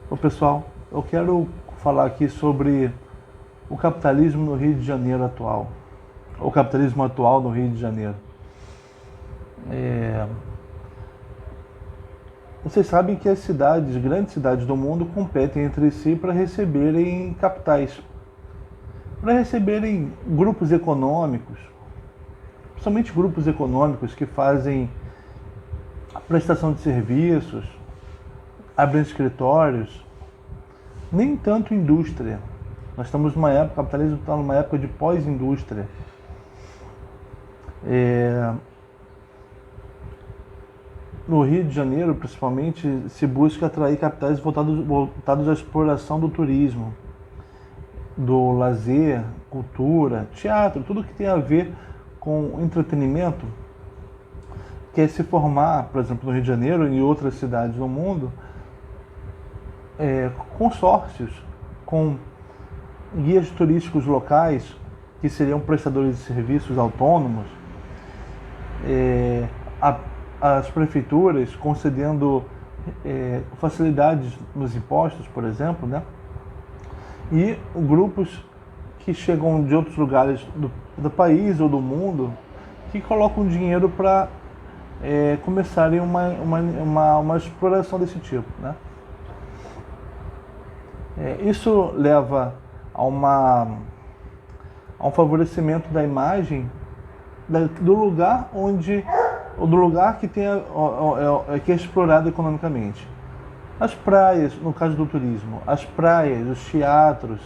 Bom, pessoal, eu quero falar aqui sobre o capitalismo no Rio de Janeiro atual, o capitalismo atual no Rio de Janeiro. Vocês sabem que as grandes cidades do mundo competem entre si para receberem capitais, para receberem grupos econômicos, principalmente grupos econômicos que fazem a prestação de serviços, abrem escritórios, nem tanto indústria. Nós estamos numa época, o capitalismo está numa época de pós-indústria. No Rio de Janeiro, principalmente, se busca atrair capitais voltados à exploração do turismo, do lazer, cultura, teatro, tudo que tem a ver com entretenimento. Quer se formar, por exemplo, no Rio de Janeiro e em outras cidades do mundo, consórcios com guias turísticos locais, que seriam prestadores de serviços autônomos, as prefeituras concedendo facilidades nos impostos, por exemplo, né? E grupos que chegam de outros lugares do país ou do mundo que colocam dinheiro para começarem uma exploração desse tipo, né? Isso leva a um favorecimento da imagem do lugar que é explorado economicamente. As praias, no caso do turismo, as praias, os teatros,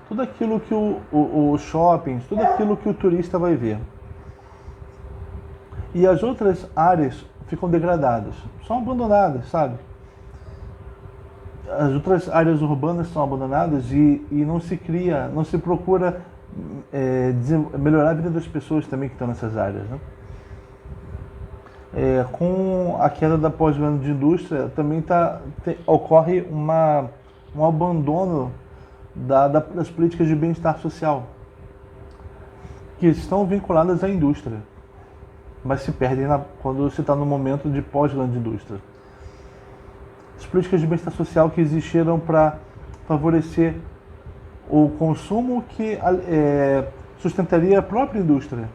tudo aquilo que os shoppings, tudo aquilo que o turista vai ver. E as outras áreas ficam degradadas, são abandonadas, sabe? As outras áreas urbanas são abandonadas e não se procura melhorar a vida das pessoas também que estão nessas áreas, né? Com a queda da pós-grande indústria também ocorre um abandono das políticas de bem-estar social, que estão vinculadas à indústria, mas se perdem quando se está no momento de pós-grande indústria. As políticas de bem-estar social que existiram para favorecer o consumo que sustentaria a própria indústria.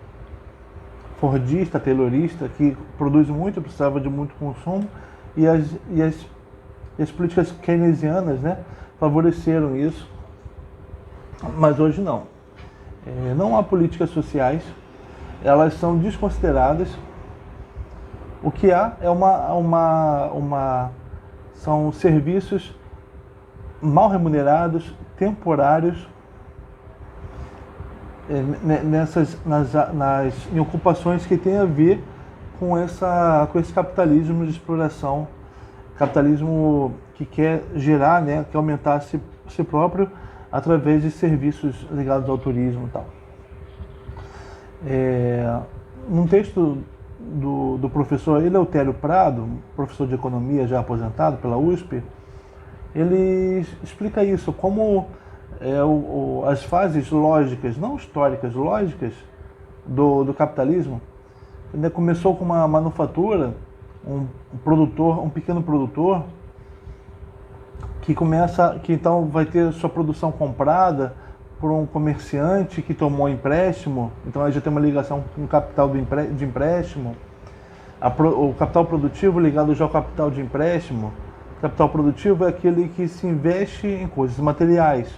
Fordista, taylorista, que produz muito, precisava de muito consumo, e as políticas keynesianas, né, favoreceram isso, mas hoje não. Não há políticas sociais, elas são desconsideradas. O que há são serviços mal remunerados, temporários, em ocupações que têm a ver com esse capitalismo de exploração, capitalismo que quer gerar, né, quer aumentar a si próprio através de serviços ligados ao turismo e tal. Num texto do professor Eleutério Prado, professor de economia já aposentado pela USP, ele explica isso, como as fases lógicas, não históricas, lógicas do capitalismo. Ele começou com uma manufatura, um pequeno produtor, que então vai ter sua produção comprada por um comerciante que tomou empréstimo, então aí já tem uma ligação com o capital de empréstimo, o capital produtivo ligado já ao capital de empréstimo. O capital produtivo é aquele que se investe em coisas materiais,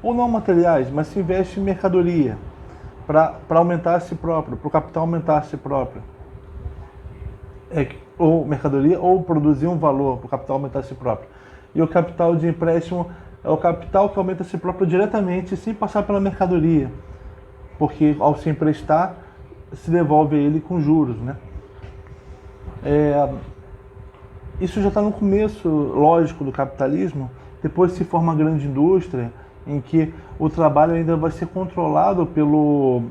ou não materiais, mas se investe em mercadoria, para aumentar a si próprio, para o capital aumentar a si próprio. Ou mercadoria, ou produzir um valor para o capital aumentar a si próprio. E o capital de empréstimo é o capital que aumenta a si próprio diretamente, sem passar pela mercadoria, porque ao se emprestar, se devolve ele com juros, né? Isso já está no começo lógico do capitalismo. Depois se forma a grande indústria, em que o trabalho ainda vai ser controlado pelo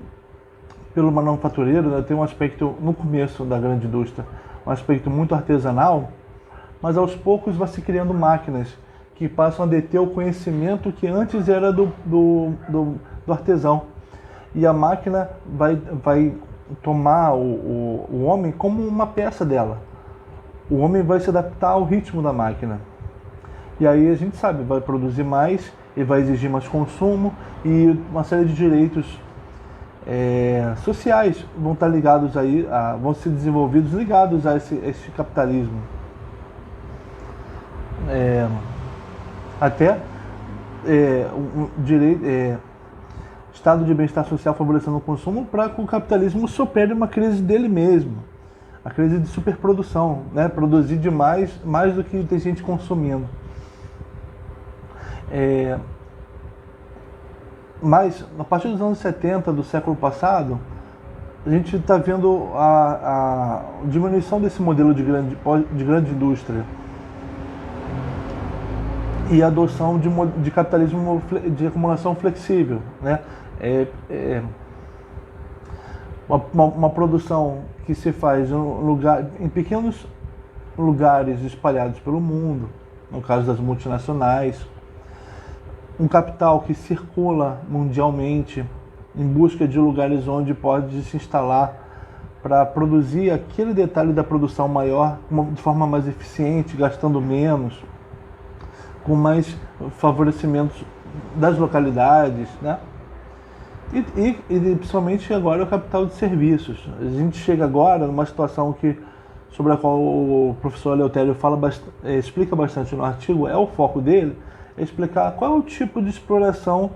manufatureiro, né? Tem um aspecto, no começo da grande indústria, um aspecto muito artesanal, mas aos poucos vai se criando máquinas que passam a deter o conhecimento que antes era do artesão. E a máquina vai tomar o homem como uma peça dela. o homem vai se adaptar ao ritmo da máquina. E aí a gente sabe, vai produzir mais e vai exigir mais consumo, e uma série de direitos sociais vão estar ligados aí, vão ser desenvolvidos ligados a esse capitalismo. Até estado de bem-estar social favorecendo o consumo para que o capitalismo supere uma crise dele mesmo, a crise de superprodução, né? Produzir demais, mais do que tem gente consumindo. Mas, a partir dos anos 70 do século passado, a gente está vendo a diminuição desse modelo de grande indústria e a adoção de capitalismo de acumulação flexível, né? Uma produção que se faz em pequenos lugares espalhados pelo mundo, no caso das multinacionais, um capital que circula mundialmente em busca de lugares onde pode se instalar para produzir aquele detalhe da produção maior de forma mais eficiente, gastando menos, com mais favorecimentos das localidades, né? E principalmente agora o capital de serviços. A gente chega agora numa situação sobre a qual o professor Eleutério explica bastante no artigo, o foco dele é explicar qual é o tipo de exploração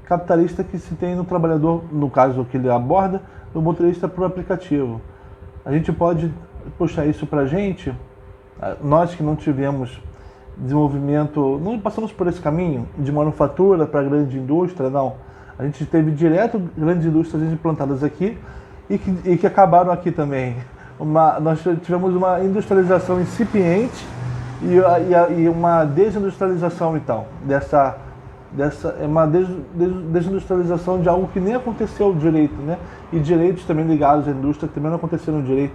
capitalista que se tem no trabalhador, no caso que ele aborda, do motorista por aplicativo. A gente pode puxar isso para a gente, nós que não tivemos desenvolvimento, não passamos por esse caminho de manufatura para grande indústria, não. A gente teve direto grandes indústrias implantadas aqui e que acabaram aqui também. Nós tivemos uma industrialização incipiente e uma desindustrialização, então, uma desindustrialização de algo que nem aconteceu direito, né? E direitos também ligados à indústria que também não aconteceram direito.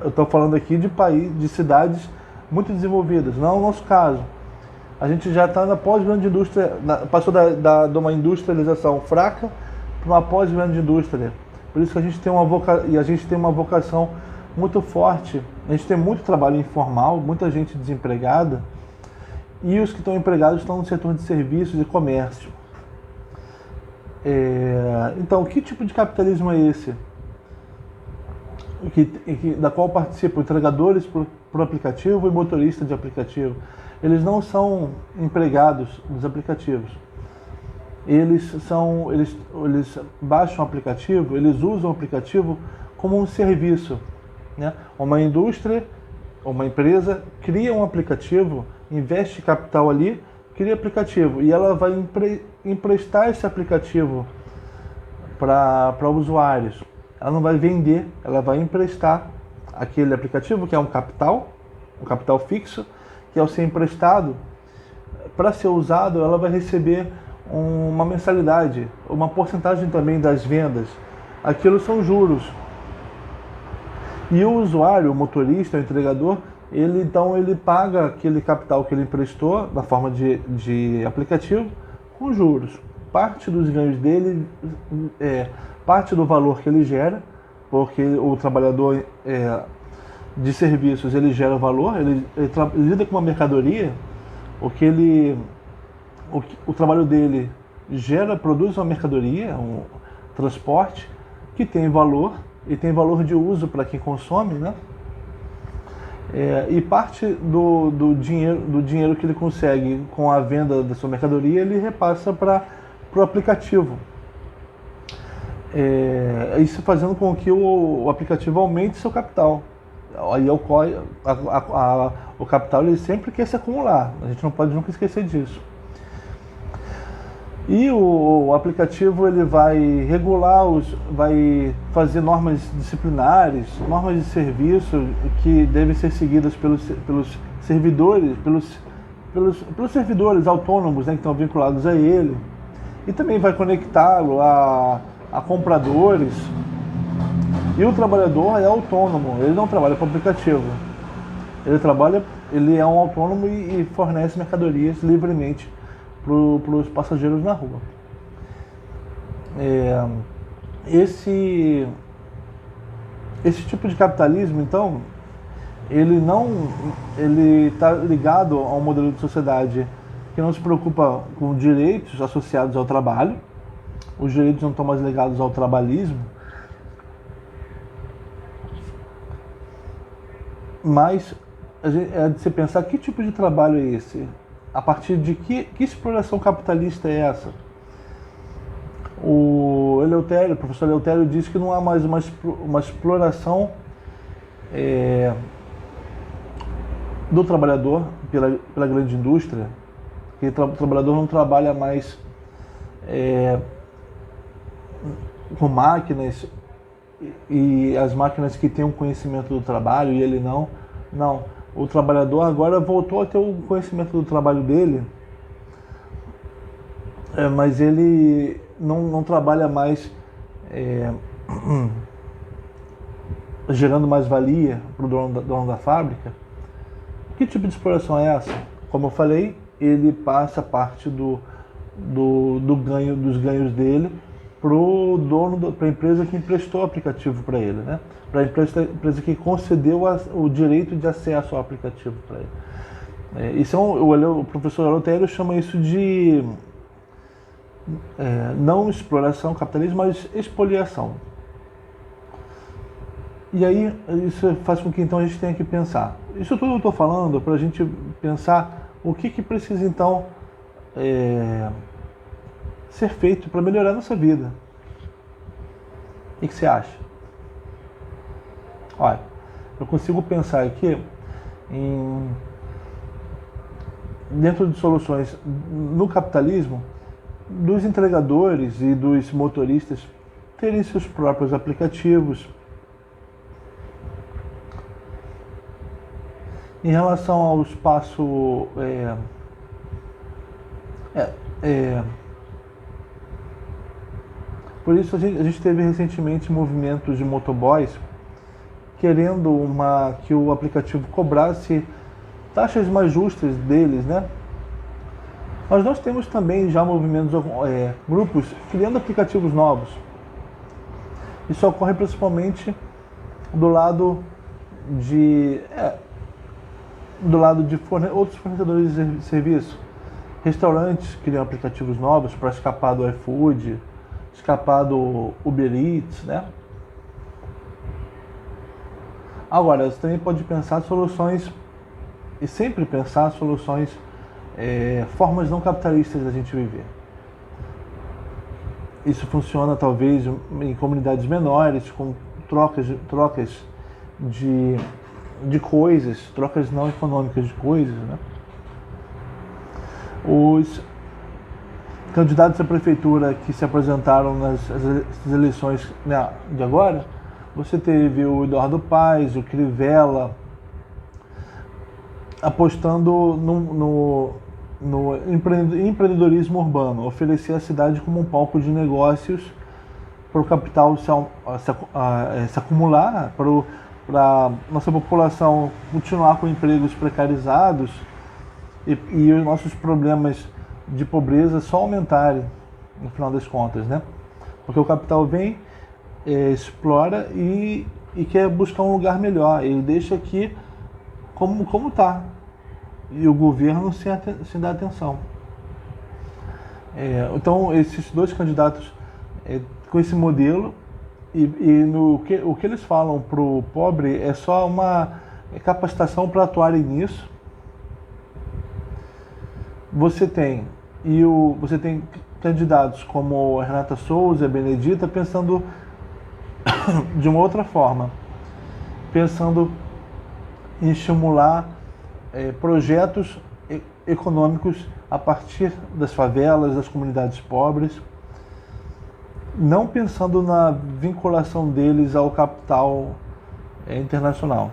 Eu estou falando aqui de cidades muito desenvolvidas, não é o nosso caso. A gente já está na pós-grande indústria, passou de uma industrialização fraca para uma pós-grande indústria. Por isso que a gente tem uma vocação muito forte. A gente tem muito trabalho informal, muita gente desempregada, e os que estão empregados estão no setor de serviços e comércio. Então, que tipo de capitalismo é esse? Da qual participam entregadores por aplicativo e motorista de aplicativo. Eles não são empregados dos aplicativos. Eles baixam o aplicativo, eles usam o aplicativo como um serviço, né? Uma indústria, uma empresa cria um aplicativo, investe capital ali, cria aplicativo e ela vai emprestar esse aplicativo para usuários. Ela não vai vender, ela vai emprestar aquele aplicativo, que é um capital fixo, que ao ser emprestado, para ser usado, ela vai receber uma mensalidade, uma porcentagem também das vendas. Aquilo são juros. E o usuário, o motorista, o entregador, ele paga aquele capital que ele emprestou na forma de aplicativo com juros. Parte dos ganhos dele, parte do valor que ele gera, porque o trabalhador de serviços ele gera valor, ele lida com uma mercadoria, o trabalho dele produz uma mercadoria, um transporte que tem valor e tem valor de uso para quem consome, né? E parte do dinheiro que ele consegue com a venda da sua mercadoria, ele repassa para o aplicativo. Isso fazendo com que o aplicativo aumente seu capital. Aí ocorre, o capital ele sempre quer se acumular, a gente não pode nunca esquecer disso. E o aplicativo ele vai regular, vai fazer normas disciplinares, normas de serviço que devem ser seguidas pelos servidores, pelos servidores autônomos, né, que estão vinculados a ele. E também vai conectá-lo a compradores. E o trabalhador é autônomo, ele não trabalha com aplicativo. Ele é um autônomo e fornece mercadorias livremente para os passageiros na rua. Esse tipo de capitalismo, então, ele está ligado a um modelo de sociedade que não se preocupa com direitos associados ao trabalho. Os direitos não estão mais ligados ao trabalhismo, mas é de se pensar que tipo de trabalho é esse, a partir de que exploração capitalista é essa. O professor Eleutério diz que não há mais uma exploração do trabalhador pela grande indústria, que o trabalhador não trabalha mais com máquinas, e as máquinas que têm um conhecimento do trabalho e ele não. Não, o trabalhador agora voltou a ter o conhecimento do trabalho dele, mas ele não trabalha mais gerando mais valia para o dono da fábrica. Que tipo de exploração é essa? Como eu falei, ele passa parte dos ganhos dele para a empresa que emprestou o aplicativo para ele, né? Para a empresa que concedeu o direito de acesso ao aplicativo para ele. O professor Eleutério chama isso de não exploração capitalismo, mas expoliação. E aí isso faz com que então a gente tenha que pensar. Isso tudo eu estou falando para a gente pensar o que precisa então ser feito para melhorar a nossa vida. O que você acha? Olha, eu consigo pensar aqui dentro de soluções no capitalismo, dos entregadores e dos motoristas terem seus próprios aplicativos. Em relação ao espaço por isso a gente teve recentemente movimentos de motoboys querendo que o aplicativo cobrasse taxas mais justas deles, né? Mas nós temos também já movimentos, grupos criando aplicativos novos. Isso ocorre principalmente do lado de outros fornecedores de serviço. Restaurantes criam aplicativos novos para escapar do iFood, escapar do Uber Eats, né? Agora, você também pode pensar soluções, e sempre pensar soluções, formas não capitalistas da gente viver. Isso funciona talvez em comunidades menores, com trocas de coisas, trocas não econômicas de coisas, né? Os candidatos à prefeitura que se apresentaram nas eleições de agora, você teve o Eduardo Paes, o Crivella, apostando no empreendedorismo urbano, oferecer a cidade como um palco de negócios para o capital se acumular, para nossa população continuar com empregos precarizados e os nossos problemas de pobreza só aumentarem, no final das contas, né? Porque o capital vem, explora e quer buscar um lugar melhor. Ele deixa aqui como está. E o governo sem dar atenção. Então, esses dois candidatos com esse modelo, o que eles falam para o pobre é só uma capacitação para atuarem nisso. Você tem candidatos como a Renata Souza, a Benedita, pensando de uma outra forma, pensando em estimular projetos econômicos a partir das favelas, das comunidades pobres, não pensando na vinculação deles ao capital internacional,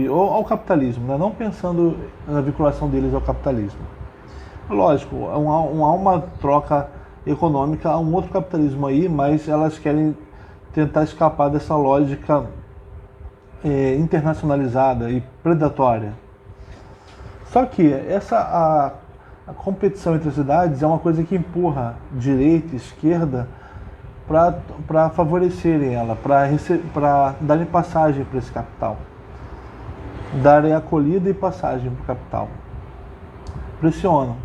ou ao capitalismo, né? Não pensando na vinculação deles ao capitalismo. Lógico, há uma troca econômica, há um outro capitalismo aí, mas elas querem tentar escapar dessa lógica internacionalizada e predatória. Só que a competição entre as cidades é uma coisa que empurra direita e esquerda para favorecerem ela, para darem passagem para esse capital. darem acolhida e passagem para o capital. Pressionam.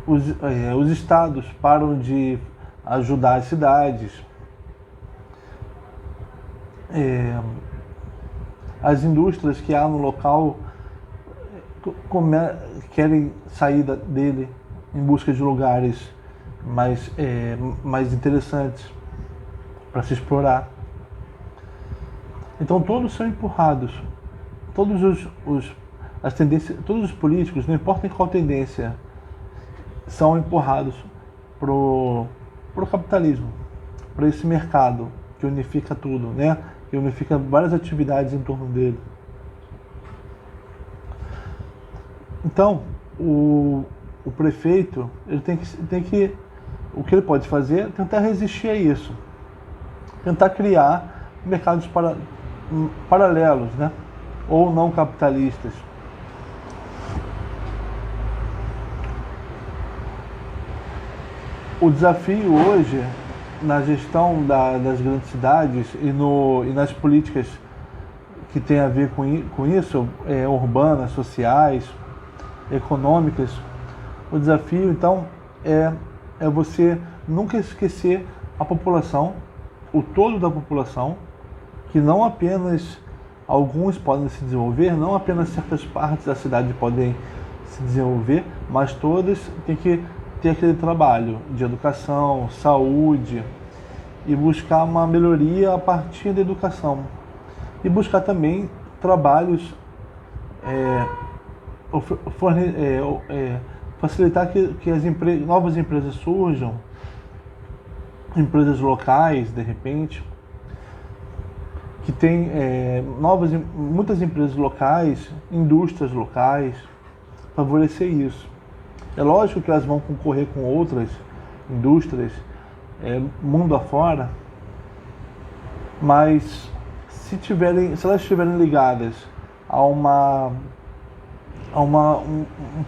Os estados param de ajudar as cidades. As indústrias que há no local querem sair dele em busca de lugares mais interessantes para se explorar. Então todos são empurrados. Todos os políticos, não importa em qual tendência, são empurrados pro capitalismo, para esse mercado que unifica tudo, né? Que unifica várias atividades em torno dele. Então, o prefeito, ele tem que o que ele pode fazer é tentar resistir a isso, tentar criar mercados paralelos, né? Ou não capitalistas. O desafio hoje na gestão das grandes cidades e nas políticas que tem a ver com isso, urbanas, sociais, econômicas, o desafio então é você nunca esquecer a população, o todo da população, que não apenas alguns podem se desenvolver, não apenas certas partes da cidade podem se desenvolver, mas todas têm que ter aquele trabalho de educação, saúde, e buscar uma melhoria a partir da educação. E buscar também trabalhos, facilitar que as novas empresas surjam, empresas locais, de repente, que tem muitas empresas locais, indústrias locais, favorecer isso. É lógico que elas vão concorrer com outras indústrias, mundo afora, mas se elas estiverem ligadas a um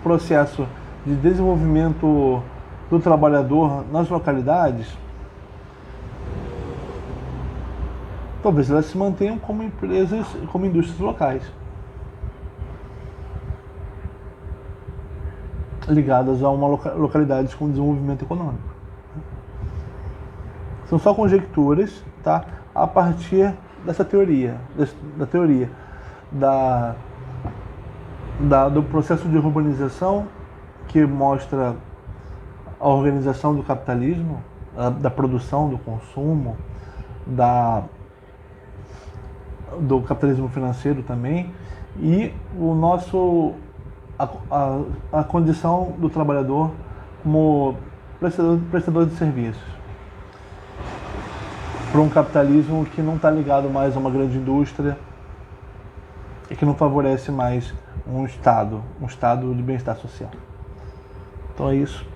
processo de desenvolvimento do trabalhador nas localidades, talvez elas se mantenham como empresas, como indústrias locais, ligadas a uma localidade com desenvolvimento econômico. São só conjecturas, tá? A partir dessa teoria, do processo de urbanização, que mostra a organização do capitalismo, da produção, do consumo, do capitalismo financeiro também, e a condição do trabalhador como prestador de serviços, para um capitalismo que não está ligado mais a uma grande indústria e que não favorece mais um estado de bem-estar social. Então é isso.